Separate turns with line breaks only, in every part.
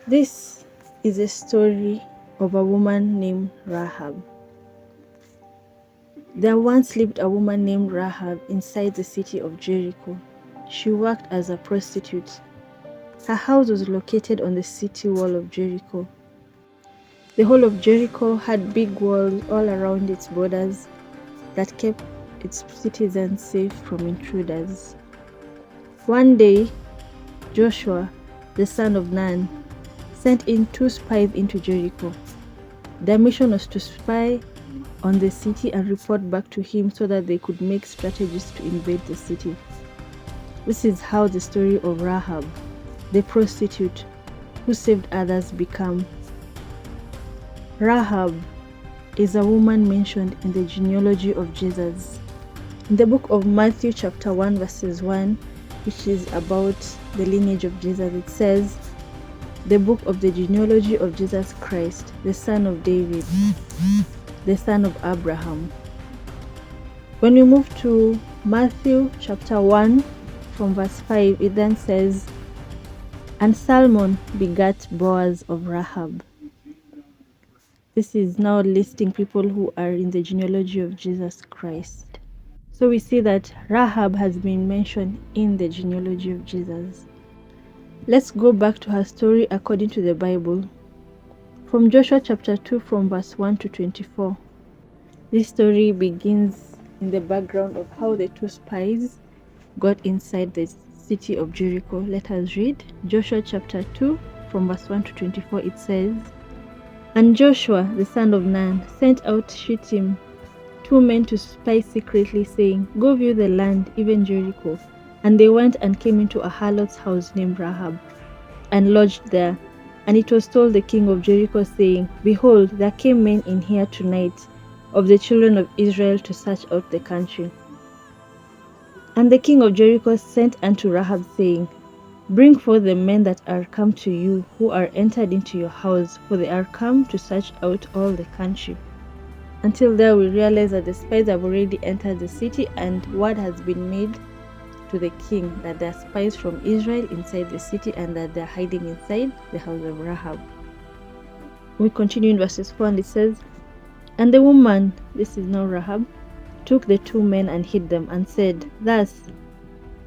This is a story of a woman named Rahab. There once lived a woman named Rahab inside the city of Jericho. She worked as a prostitute. Her house was located on the city wall of Jericho. The whole of Jericho had big walls all around its borders that kept its citizens safe from intruders. One day, Joshua, the son of Nun, sent in 2 spies into Jericho. Their mission was to spy on the city and report back to him so that they could make strategies to invade the city. This is how the story of Rahab, the prostitute who saved others, began. Rahab is a woman mentioned in the genealogy of Jesus. In the book of Matthew chapter 1 verses 1, which is about the lineage of Jesus, it says, the book of the genealogy of Jesus Christ, the son of David, the son of Abraham. When we move to Matthew chapter 1 from verse 5, it then says, and Salmon begat Boaz of Rahab. This is now listing people who are in the genealogy of Jesus Christ. So we see that Rahab has been mentioned in the genealogy of Jesus. Let's go back to her story according to the Bible. From Joshua chapter 2 from verse 1 to 24. This story begins in the background of how the 2 spies got inside the city of Jericho. Let us read Joshua chapter 2 from verse 1 to 24. It says, and Joshua the son of Nun sent out Shittim 2 men to spy secretly, saying, go view the land, even Jericho. And they went and came into a harlot's house named Rahab, and lodged there. And it was told the king of Jericho, saying, behold, there came men in here tonight of the children of Israel to search out the country. And the king of Jericho sent unto Rahab, saying, bring forth the men that are come to you, who are entered into your house, for they are come to search out all the country. Until there we realize that the spies have already entered the city, and word has been made to the king that there are spies from Israel inside the city and that they are hiding inside the house of Rahab. We continue in verses 4 and it says, and the woman, this is now Rahab, took the 2 men and hid them, and said, thus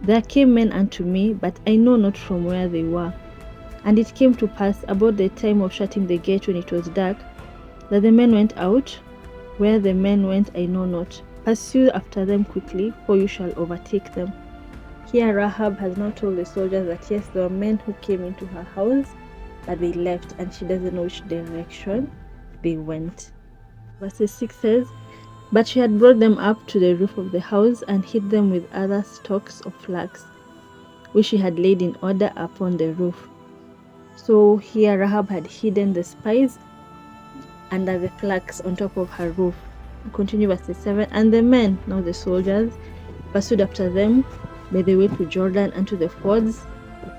there came men unto me, but I know not from where they were. And it came to pass about the time of shutting the gate, when it was dark, that the men went out. Where the men went I know not. Pursue after them quickly, for you shall overtake them. Here Rahab has now told the soldiers that yes, there were men who came into her house, but they left, and she doesn't know which direction they went. Verse 6 says, but she had brought them up to the roof of the house, and hid them with other stalks of flax, which she had laid in order upon the roof. So here Rahab had hidden the spies under the flax on top of her roof. Continue verse 7. And the men, now the soldiers, pursued after them by the way to Jordan and to the fords.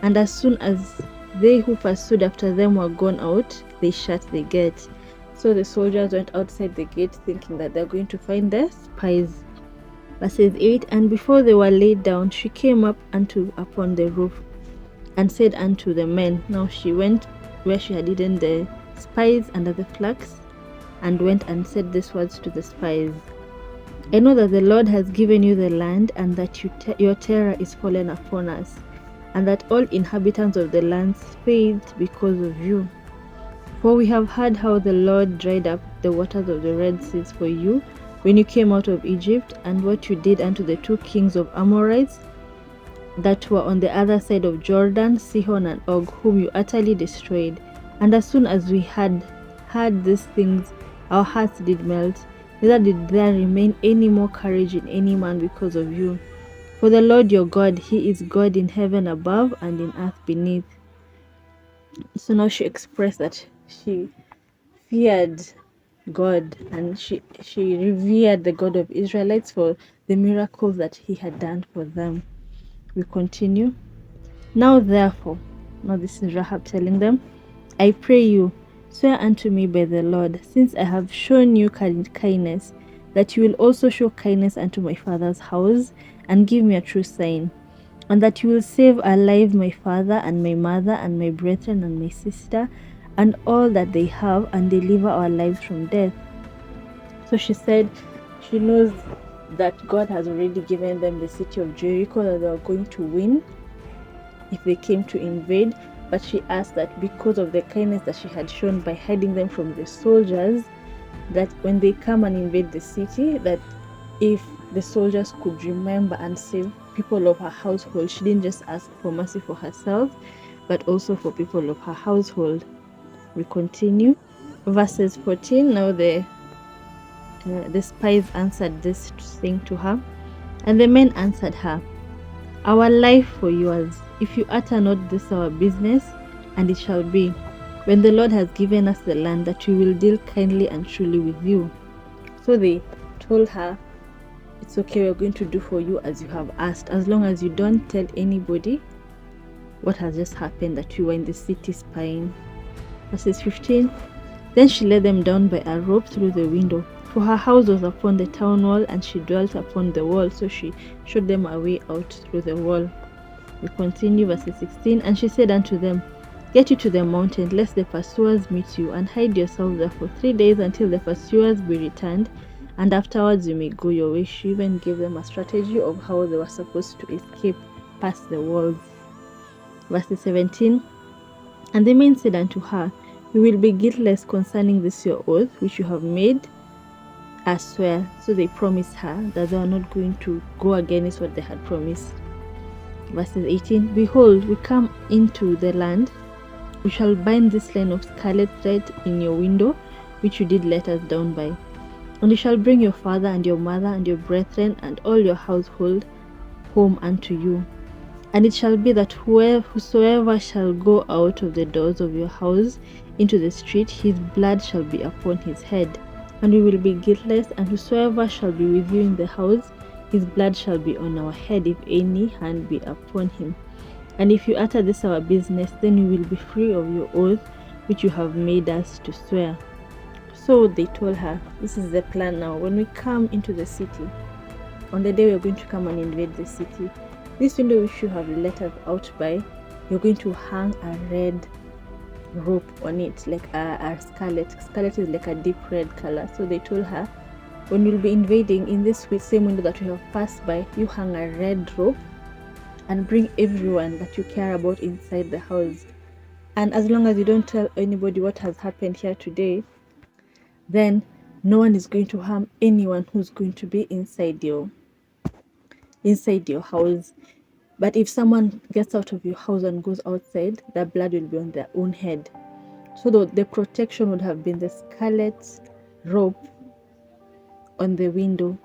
And as soon as they who pursued after them were gone out, they shut the gate. So the soldiers went outside the gate, thinking that they're going to find the spies. Verses 8. And before they were laid down, she came up upon the roof, and said unto the men, now she went where she had hidden the spies under the flax, and went and said these words to the spies, I know that the Lord has given you the land, and that your terror is fallen upon us, and that all inhabitants of the land faint because of you. For we have heard how the Lord dried up the waters of the Red Sea for you when you came out of Egypt, and what you did unto the 2 kings of Amorites that were on the other side of Jordan, Sihon and Og, whom you utterly destroyed. And as soon as we had heard these things, our hearts did melt, neither did there remain any more courage in any man because of you. For the Lord your God, he is God in heaven above and in earth beneath. So now she expressed that she feared God, and she revered the God of Israelites for the miracles that he had done for them. We continue. Now therefore, now this is Rahab telling them, I pray you, swear unto me by the Lord, since I have shown you kindness, that you will also show kindness unto my father's house, and give me a true sign. and that you will save alive my father and my mother and my brethren and my sister and all that they have, and deliver our lives from death. So she said she knows that God has already given them the city of Jericho, that they are going to win if they came to invade. But she asked that because of the kindness that she had shown by hiding them from the soldiers, that when they come and invade the city, that if the soldiers could remember and save people of her household. She didn't just ask for mercy for herself, but also for people of her household. We continue. Verses 14. Now the spies answered this thing to her, and the men answered her, our life for yours, if you utter not this our business. And it shall be, when the Lord has given us the land, that we will deal kindly and truly with you. So they told her, it's okay, we're going to do for you as you have asked, as long as you don't tell anybody what has just happened, that you were in the city spying. Verses 15. Then she led them down by a rope through the window, for her house was upon the town wall, and she dwelt upon the wall. So she showed them a way out through the wall. We continue, verses 16. And she said unto them, get you to the mountain, lest the pursuers meet you, and hide yourselves there for 3 days until the pursuers be returned, and afterwards you may go your way. She even gave them a strategy of how they were supposed to escape past the walls. Verse 17. And the men said unto her, we will be guiltless concerning this your oath, which you have made us swear. So they promised her that they are not going to go against what they had promised. Verses 18. Behold, we come into the land. We shall bind this line of scarlet thread in your window, which you did let us down by. And you shall bring your father and your mother and your brethren and all your household home unto you. And it shall be that whosoever shall go out of the doors of your house into the street, his blood shall be upon his head. And we will be guiltless, and whosoever shall be with you in the house, his blood shall be on our head, if any hand be upon him. And if you utter this our business, then you will be free of your oath, which you have made us to swear. So they told her, this is the plan now. When we come into the city, on the day we are going to come and invade the city, this window which you have let us out by, you're going to hang a red rope on it, like a scarlet. Scarlet is like a deep red color. So they told her, when you'll be invading, in this same window that we have passed by, you hang a red rope and bring everyone that you care about inside the house. And as long as you don't tell anybody what has happened here today, then no one is going to harm anyone who's going to be inside your house. But if someone gets out of your house and goes outside, their blood will be on their own head. So the protection would have been the scarlet rope on the window,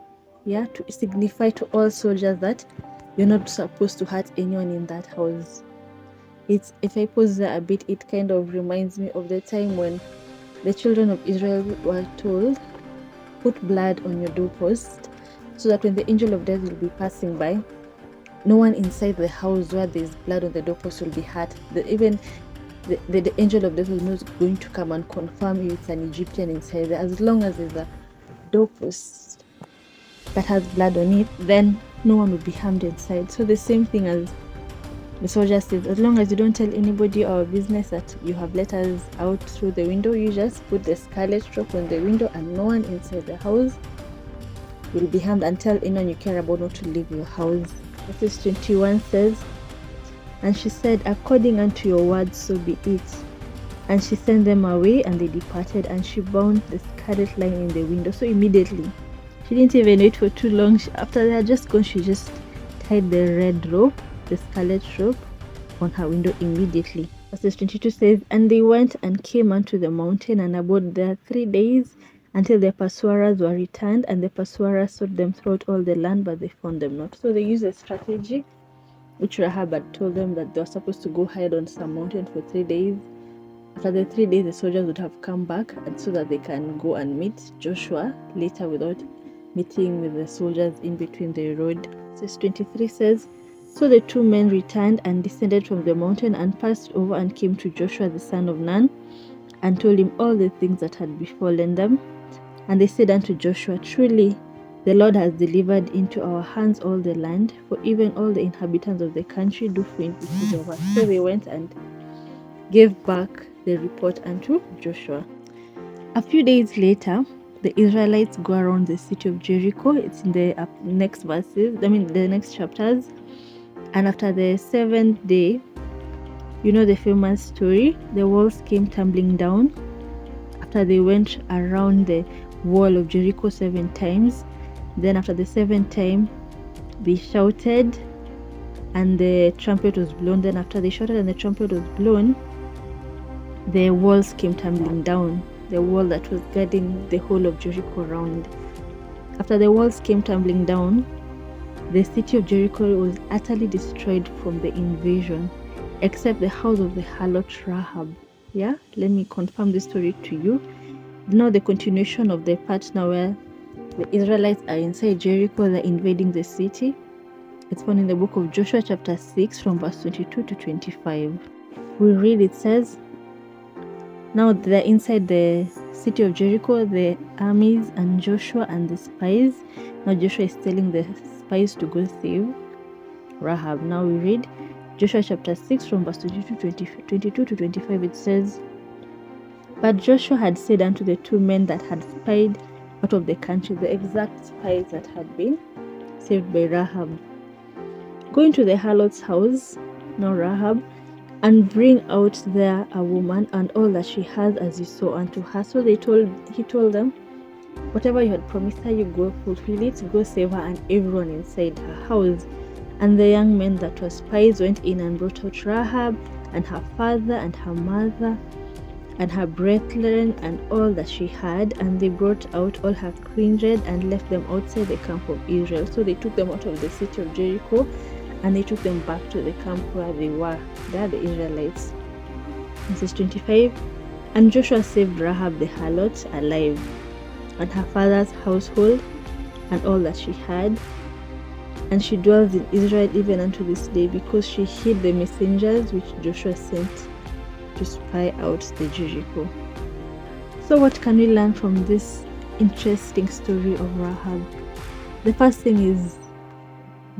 to signify to all soldiers that you're not supposed to hurt anyone in that house. If I pause there a bit, it kind of reminds me of the time when the children of Israel were told, put blood on your doorpost, so that when the angel of death will be passing by, no one inside the house where there's blood on the doorpost will be hurt. Even the angel of death was not going to come and confirm if it's an Egyptian inside there. As long as there's a doorpost that has blood on it, then no one will be harmed inside. So the same thing as the soldier says, as long as you don't tell anybody our business that you have let us out through the window, you just put the scarlet rope on the window and no one inside the house will be harmed, and tell anyone you care about not to leave your house. Verse 21 says, and she said, according unto your words, so be it. And she sent them away, and they departed, and she bound the scarlet line in the window. So immediately, she didn't even wait for too long. After they had just gone, she just tied the red rope, the scarlet rope, on her window immediately. Verse 22 says, and they went and came unto the mountain, and abode there 3 days, until the pursuers were returned, and the pursuers sought them throughout all the land, but they found them not. So they used a strategy which Rahab had told them, that they were supposed to go hide on some mountain for 3 days. After the 3 days, the soldiers would have come back, and so that they can go and meet Joshua later without meeting with the soldiers in between the road. Verse 23 says, so the 2 men returned and descended from the mountain and passed over and came to Joshua the son of Nun, and told him all the things that had befallen them. And they said unto Joshua, truly The Lord has delivered into our hands all the land, for even all the inhabitants of the country do faint because of us. So they went and gave back the report unto Joshua. A few days later, the Israelites go around the city of Jericho. It's in the next verses, the next chapters. And after the 7th day, you know the famous story, the walls came tumbling down. After they went around the wall of Jericho 7 times, then after the 7th time, they shouted and the trumpet was blown. Then after they shouted and the trumpet was blown, the walls came tumbling down, the wall that was guarding the whole of Jericho around. After the walls came tumbling down, the city of Jericho was utterly destroyed from the invasion, except the house of the harlot Rahab. Yeah, let me confirm this story to you. Now the continuation of the part now where the Israelites are inside Jericho, they're invading the city. It's found in the book of Joshua chapter 6 from verse 22 to 25. We read, it says, now they're inside the city of Jericho, the armies and Joshua and the spies. Now Joshua is telling the spies to go save Rahab. Now we read Joshua chapter 6 from verse 22 to 25. It says, but Joshua had said unto the 2 men that had spied out of the country, the exact spies that had been saved by Rahab, go into the harlot's house, now Rahab, and bring out there a woman and all that she has as you saw unto her. So he told them, whatever you had promised her, you go fulfill it, go save her and everyone inside her house. And the young men that were spies went in and brought out Rahab and her father and her mother and her brethren and all that she had, and they brought out all her kindred and left them outside the camp of Israel. So they took them out of the city of Jericho and they took them back to the camp where they were. They are the Israelites. Verse 25, and Joshua saved Rahab the harlot alive, and her father's household, and all that she had. And she dwells in Israel even unto this day, because she hid the messengers which Joshua sent to spy out the Jericho. So what can we learn from this interesting story of Rahab? The first thing is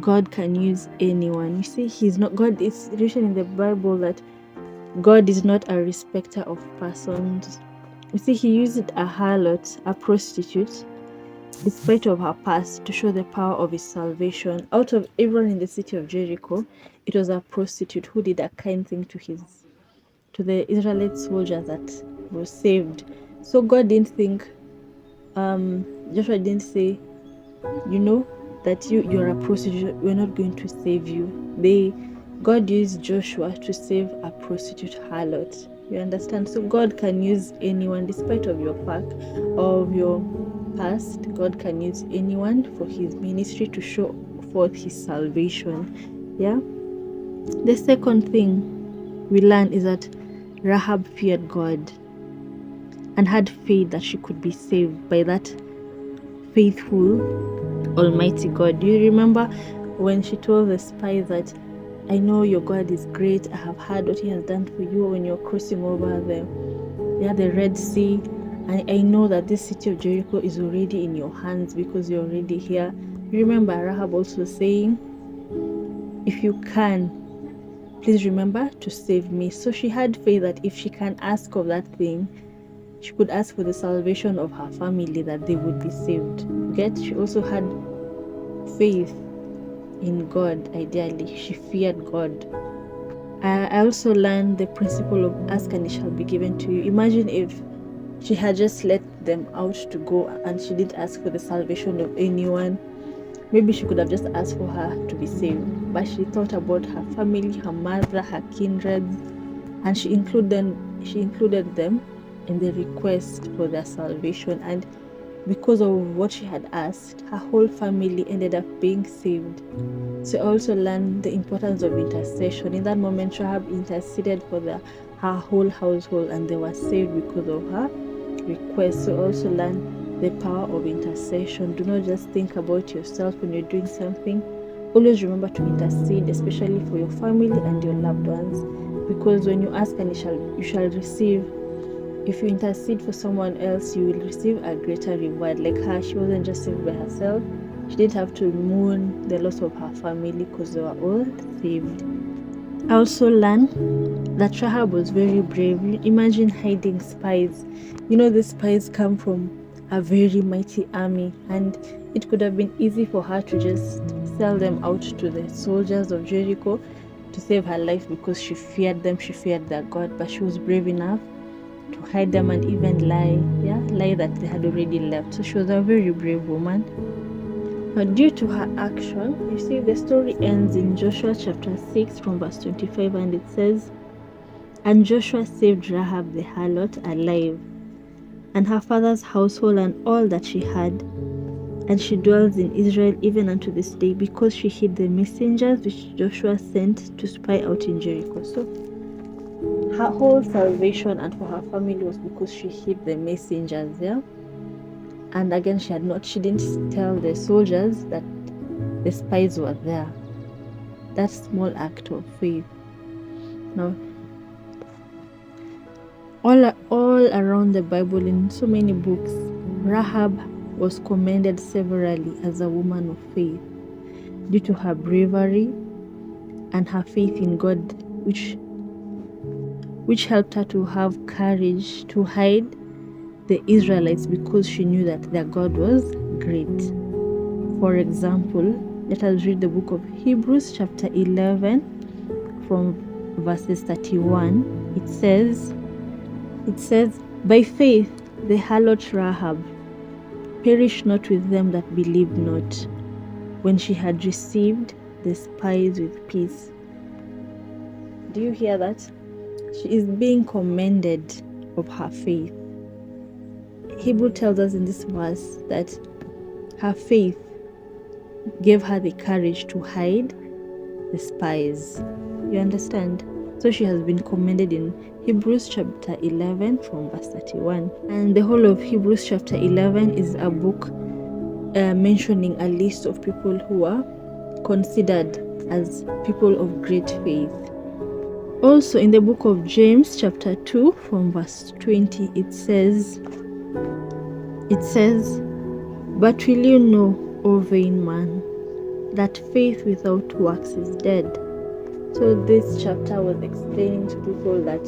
God can use anyone. You see, God is written in the Bible that God is not a respecter of persons. You see, he used a harlot, a prostitute, despite of her past, to show the power of his salvation. Out of everyone in the city of Jericho, it was a prostitute who did a kind thing to the Israelite soldiers that were saved. So God didn't think, Joshua didn't say, that you're a prostitute, we're not going to save you. God used Joshua to save a prostitute harlot. You understand? So God can use anyone, despite of your past. God can use anyone for his ministry to show forth his salvation. Yeah. The second thing we learn is that Rahab feared God and had faith that she could be saved by that faithful Almighty God. Do you remember when she told the spies that, I know your God is great, I have heard what he has done for you when you're crossing over the Red Sea, and I know that this city of Jericho is already in your hands because you're already here. Remember Rahab also saying, if you can, please remember to save me. So she had faith that if she can ask of that thing, she could ask for the salvation of her family, that they would be saved. Yet she also had faith in God. Ideally, she feared God. I also learned the principle of ask and it shall be given to you. Imagine if she had just let them out to go and she didn't ask for the salvation of anyone. Maybe she could have just asked for her to be saved, but she thought about her family, her mother, her kindred, and she included them in the request for their salvation. And because of what she had asked, her whole family ended up being saved. So I also learned the importance of intercession. In that moment, Rahab interceded for her whole household, and they were saved because of her request. So I also learned the power of intercession. Do not just think about yourself when you're doing something. Always remember to intercede, especially for your family and your loved ones, because when you ask and you shall receive, if you intercede for someone else, you will receive a greater reward. Like her, she wasn't just saved by herself. She didn't have to mourn the loss of her family because they were all saved. I also learned that Rahab was very brave. Imagine hiding spies. The spies come from a very mighty army, and it could have been easy for her to just sell them out to the soldiers of Jericho to save her life because she feared them, she feared their God. But she was brave enough to hide them and even lie that they had already left. So she was a very brave woman. But due to her action, you see, the story ends in Joshua chapter 6 from verse 25, and it says, "And Joshua saved Rahab the harlot alive, and her father's household and all that she had. And she dwells in Israel even unto this day, because she hid the messengers which Joshua sent to spy out in Jericho." So her whole salvation and for her family was because she hid the messengers, And again, she didn't tell the soldiers that the spies were there. That small act of faith. Now, all around the Bible, in so many books, Rahab was commended severally as a woman of faith due to her bravery and her faith in God, which helped her to have courage to hide the Israelites because she knew that their God was great. For example, let us read the book of Hebrews chapter 11 from verses 31. It says, "By faith the harlot Rahab perished not with them that believed not, when she had received the spies with peace." Do you hear that? She is being commended of her faith. Hebrew tells us in this verse that her faith gave her the courage to hide the spies. You understand? So she has been commended in Hebrews chapter 11 from verse 31. And the whole of Hebrews chapter 11 is a book mentioning a list of people who are considered as people of great faith. Also in the book of James chapter 2 from verse 20, it says, "But will you know, O vain man, that faith without works is dead?" So this chapter was explaining to people that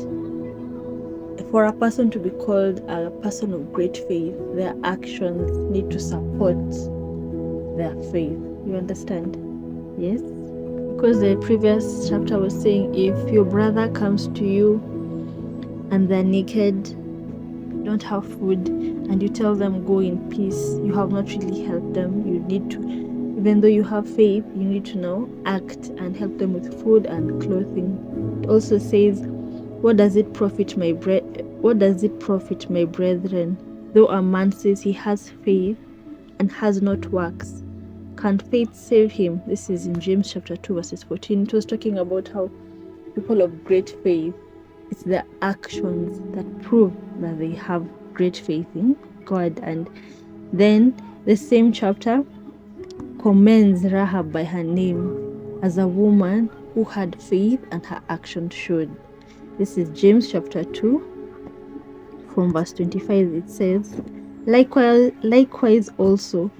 for a person to be called a person of great faith, their actions need to support their faith. You understand? Yes? Because the previous chapter was saying, if your brother comes to you and they're naked, don't have food, and you tell them go in peace, you have not really helped them. You need to, even though you have faith, you need to now act and help them with food and clothing. It also says, what does it profit my brethren, though a man says he has faith and has not works? Can faith save him? This is in James chapter 2 verses 14. It was talking about how people of great faith, it's their actions that prove that they have great faith in God. And then the same chapter commends Rahab by her name as a woman who had faith and her action showed. This is James chapter 2 from verse 25. It says, Likewise also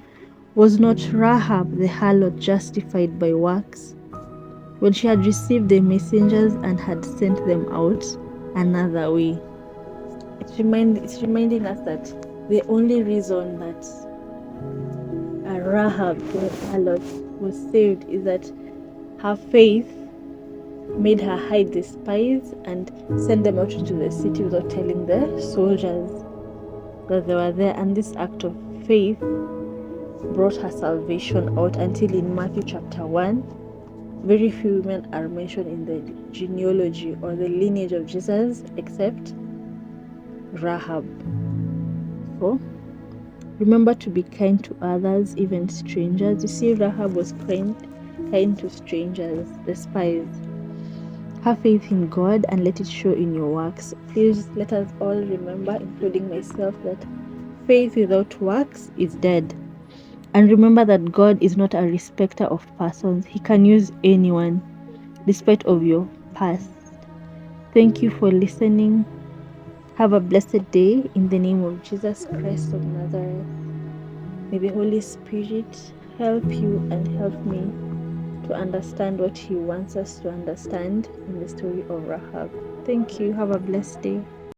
was not Rahab the harlot justified by works, when she had received the messengers and had sent them out another way? It's reminding us that the only reason that Rahab the harlot was saved is that her faith made her hide the spies and send them out into the city without telling the soldiers that they were there. And this act of faith brought her salvation out until in Matthew chapter 1, very few women are mentioned in the genealogy or the lineage of Jesus except Rahab. So remember to be kind to others, even strangers. You see, Rahab was kind to strangers, the spies. Have faith in God and let it show in your works. Please let us all remember, including myself, that faith without works is dead. And remember that God is not a respecter of persons. He can use anyone, despite of your past. Thank you for listening. Have a blessed day in the name of Jesus Christ of Nazareth. May the Holy Spirit help you and help me to understand what He wants us to understand in the story of Rahab. Thank you. Have a blessed day.